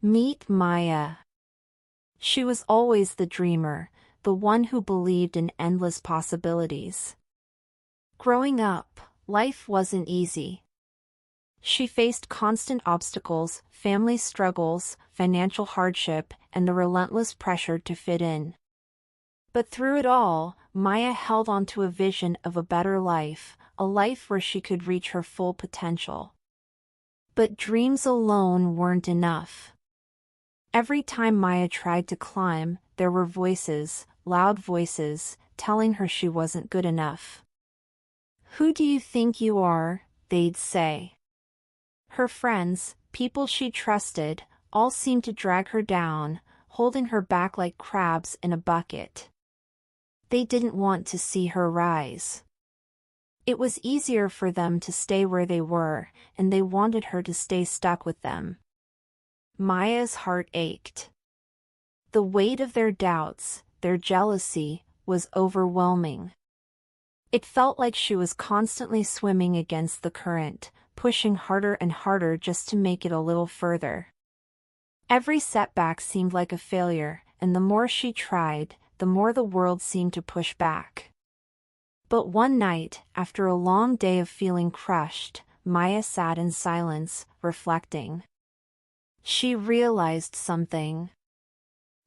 Meet Maya. She was always the dreamer, the one who believed in endless possibilities. Growing up, life wasn't easy. She faced constant obstacles, family struggles, financial hardship, and the relentless pressure to fit in. But through it all, Maya held on to a vision of a better life, a life where she could reach her full potential. But dreams alone weren't enough. Every time Maya tried to climb, there were voices, loud voices, telling her she wasn't good enough. "Who do you think you are?" they'd say. Her friends, people she trusted, all seemed to drag her down, holding her back like crabs in a bucket. They didn't want to see her rise. It was easier for them to stay where they were, and they wanted her to stay stuck with them. Maya's heart ached. The weight of their doubts, their jealousy, was overwhelming. It felt like she was constantly swimming against the current, pushing harder and harder just to make it a little further. Every setback seemed like a failure, and the more she tried, the more the world seemed to push back. But one night, after a long day of feeling crushed, Maya sat in silence, reflecting. She realized something.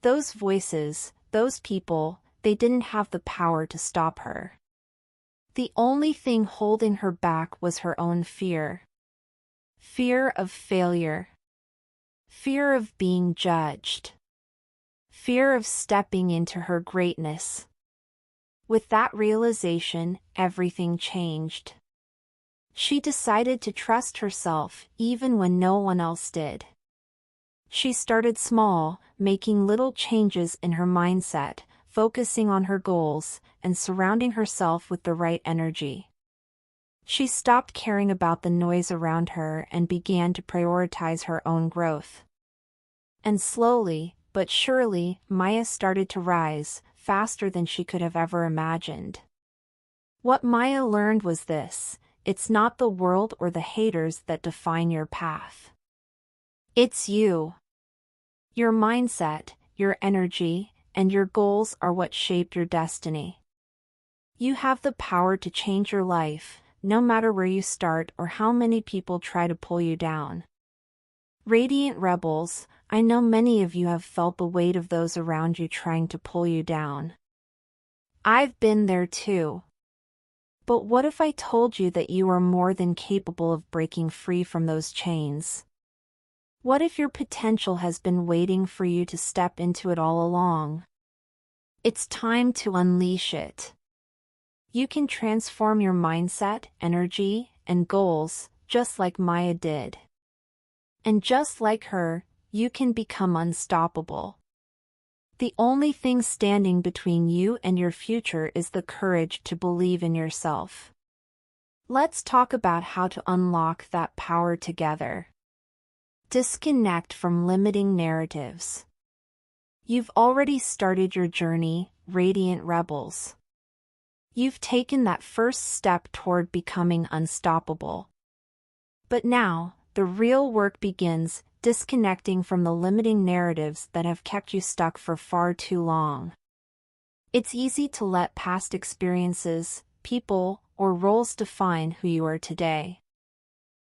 Those voices, those people, they didn't have the power to stop her. The only thing holding her back was her own fear. Fear of failure. Fear of being judged. Fear of stepping into her greatness. With that realization, everything changed. She decided to trust herself even when no one else did. She started small, making little changes in her mindset, focusing on her goals, and surrounding herself with the right energy. She stopped caring about the noise around her and began to prioritize her own growth. And slowly, but surely, Maya started to rise, faster than she could have ever imagined. What Maya learned was this: it's not the world or the haters that define your path. It's you. Your mindset, your energy, and your goals are what shape your destiny. You have the power to change your life, no matter where you start or how many people try to pull you down. Radiant Rebels, I know many of you have felt the weight of those around you trying to pull you down. I've been there too. But what if I told you that you are more than capable of breaking free from those chains? What if your potential has been waiting for you to step into it all along? It's time to unleash it. You can transform your mindset, energy, and goals, just like Maya did. And just like her, you can become unstoppable. The only thing standing between you and your future is the courage to believe in yourself. Let's talk about how to unlock that power together. Disconnect from limiting narratives. You've already started your journey, Radiant Rebels. You've taken that first step toward becoming unstoppable. But now, the real work begins, disconnecting from the limiting narratives that have kept you stuck for far too long. It's easy to let past experiences, people, or roles define who you are today.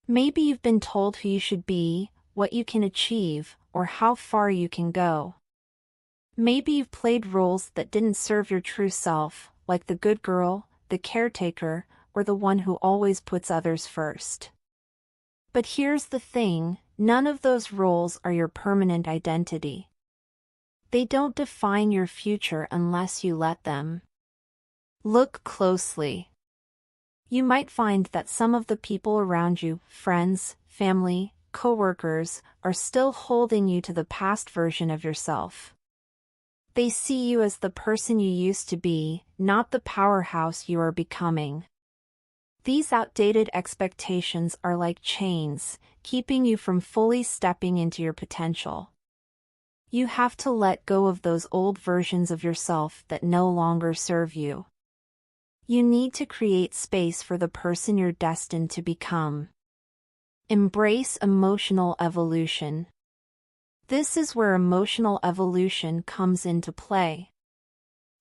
Maybe you've been told who you should be, what you can achieve, or how far you can go. Maybe you've played roles that didn't serve your true self, like the good girl, the caretaker, or the one who always puts others first. But here's the thing, none of those roles are your permanent identity. They don't define your future unless you let them. Look closely. You might find that some of the people around you, friends, family, coworkers, are still holding you to the past version of yourself. They see you as the person you used to be, not the powerhouse you are becoming. These outdated expectations are like chains, keeping you from fully stepping into your potential. You have to let go of those old versions of yourself that no longer serve you. You need to create space for the person you're destined to become. Embrace emotional evolution. This is where emotional evolution comes into play.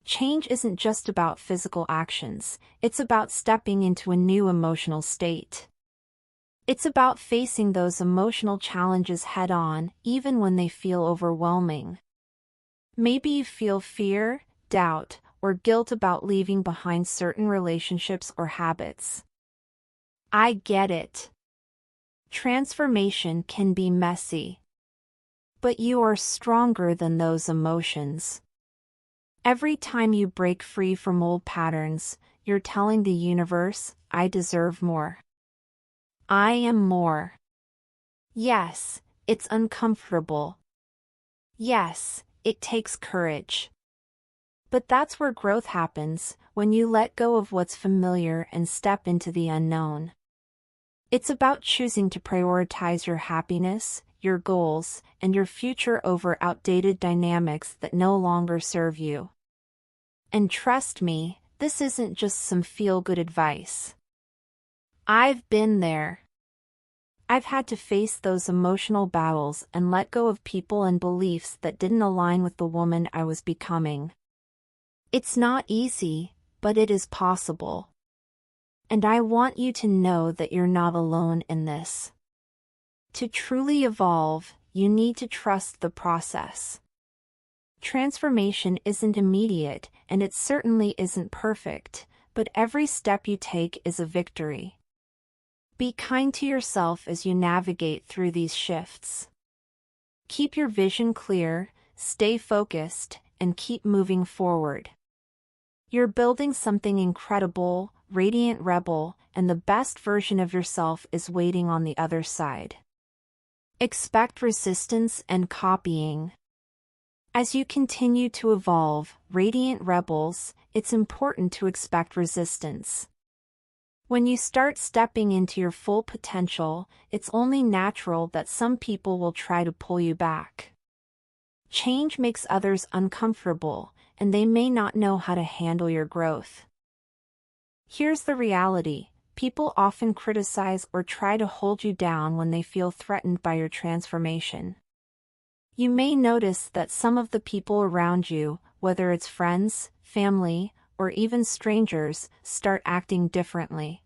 Change isn't just about physical actions, it's about stepping into a new emotional state. It's about facing those emotional challenges head-on, even when they feel overwhelming. Maybe you feel fear, doubt, or guilt about leaving behind certain relationships or habits. I get it. Transformation can be messy. But you are stronger than those emotions. Every time you break free from old patterns, you're telling the universe, I deserve more. I am more. Yes, it's uncomfortable. Yes, it takes courage. But that's where growth happens, when you let go of what's familiar and step into the unknown. It's about choosing to prioritize your happiness, your goals, and your future over outdated dynamics that no longer serve you. And trust me, this isn't just some feel-good advice. I've been there. I've had to face those emotional battles and let go of people and beliefs that didn't align with the woman I was becoming. It's not easy, but it is possible. And I want you to know that you're not alone in this. To truly evolve, you need to trust the process. Transformation isn't immediate, and it certainly isn't perfect, but every step you take is a victory. Be kind to yourself as you navigate through these shifts. Keep your vision clear, stay focused, and keep moving forward. You're building something incredible, radiant rebel, and the best version of yourself is waiting on the other side. Expect resistance and copying. As you continue to evolve, radiant rebels, it's important to expect resistance. When you start stepping into your full potential, it's only natural that some people will try to pull you back. Change makes others uncomfortable, and they may not know how to handle your growth. Here's the reality: people often criticize or try to hold you down when they feel threatened by your transformation. You may notice that some of the people around you, whether it's friends, family, or even strangers, start acting differently.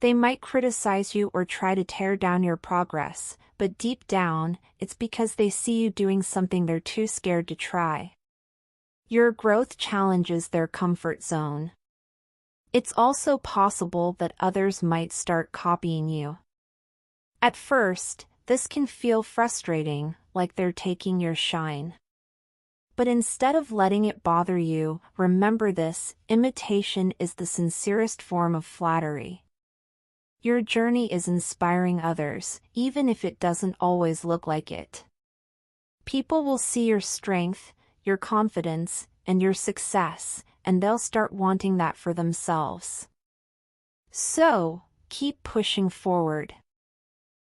They might criticize you or try to tear down your progress, but deep down, it's because they see you doing something they're too scared to try. Your growth challenges their comfort zone. It's also possible that others might start copying you. At first, this can feel frustrating, like they're taking your shine. But instead of letting it bother you, remember this: imitation is the sincerest form of flattery. Your journey is inspiring others, even if it doesn't always look like it. People will see your strength, your confidence, and your success, and they'll start wanting that for themselves. So, keep pushing forward.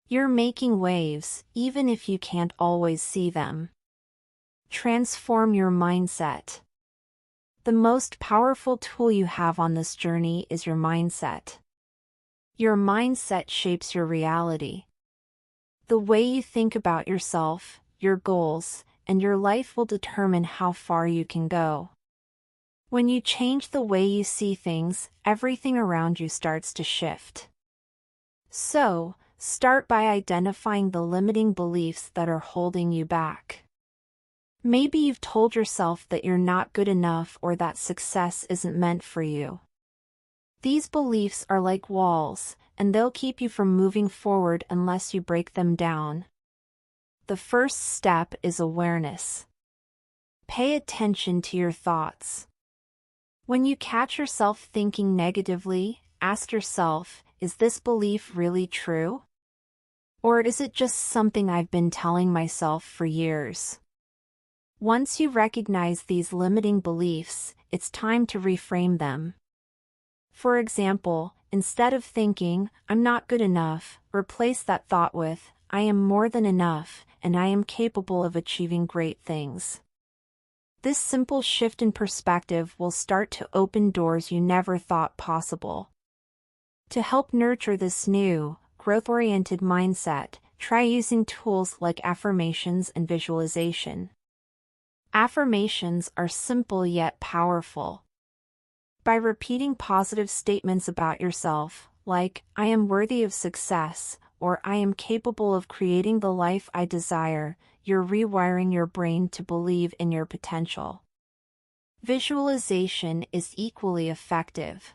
You're making waves, even if you can't always see them. Transform your mindset. The most powerful tool you have on this journey is your mindset. Your mindset shapes your reality. The way you think about yourself, your goals, and your life will determine how far you can go. When you change the way you see things, everything around you starts to shift. So, start by identifying the limiting beliefs that are holding you back. Maybe you've told yourself that you're not good enough or that success isn't meant for you. These beliefs are like walls, and they'll keep you from moving forward unless you break them down. The first step is awareness. Pay attention to your thoughts. When you catch yourself thinking negatively, ask yourself, is this belief really true? Or is it just something I've been telling myself for years? Once you recognize these limiting beliefs, it's time to reframe them. For example, instead of thinking, I'm not good enough, replace that thought with, I am more than enough, and I am capable of achieving great things. This simple shift in perspective will start to open doors you never thought possible. To help nurture this new, growth-oriented mindset, try using tools like affirmations and visualization. Affirmations are simple yet powerful. By repeating positive statements about yourself, like, "I am worthy of success," or "I am capable of creating the life I desire," you're rewiring your brain to believe in your potential. Visualization is equally effective.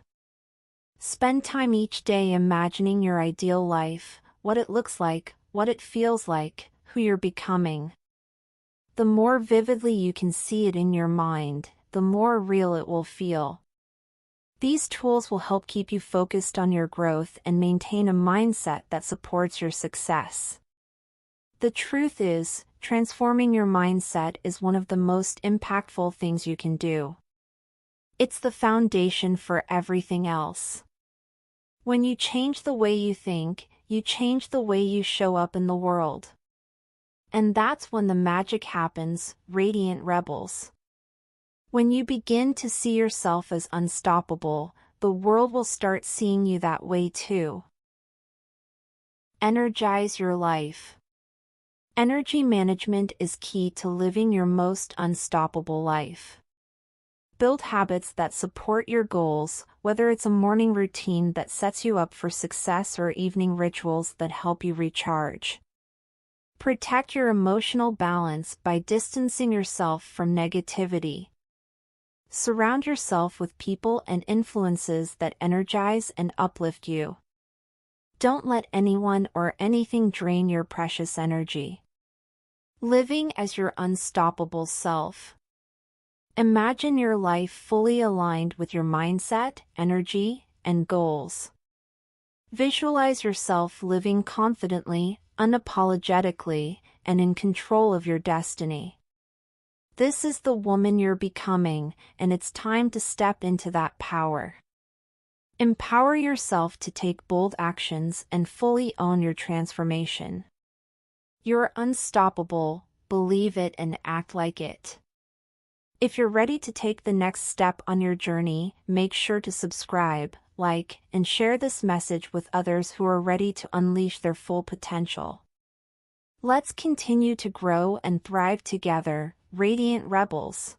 Spend time each day imagining your ideal life, what it looks like, what it feels like, who you're becoming. The more vividly you can see it in your mind, the more real it will feel. These tools will help keep you focused on your growth and maintain a mindset that supports your success. The truth is, transforming your mindset is one of the most impactful things you can do. It's the foundation for everything else. When you change the way you think, you change the way you show up in the world. And that's when the magic happens, radiant rebels. When you begin to see yourself as unstoppable, the world will start seeing you that way too. Energize your life. Energy management is key to living your most unstoppable life. Build habits that support your goals, whether it's a morning routine that sets you up for success or evening rituals that help you recharge. Protect your emotional balance by distancing yourself from negativity. Surround yourself with people and influences that energize and uplift you. Don't let anyone or anything drain your precious energy. Living as your unstoppable self. Imagine your life fully aligned with your mindset, energy, and goals. Visualize yourself living confidently, unapologetically, and in control of your destiny. This is the woman you're becoming, and it's time to step into that power. Empower yourself to take bold actions and fully own your transformation. You're unstoppable, believe it and act like it. If you're ready to take the next step on your journey, make sure to subscribe, like, and share this message with others who are ready to unleash their full potential. Let's continue to grow and thrive together, radiant rebels.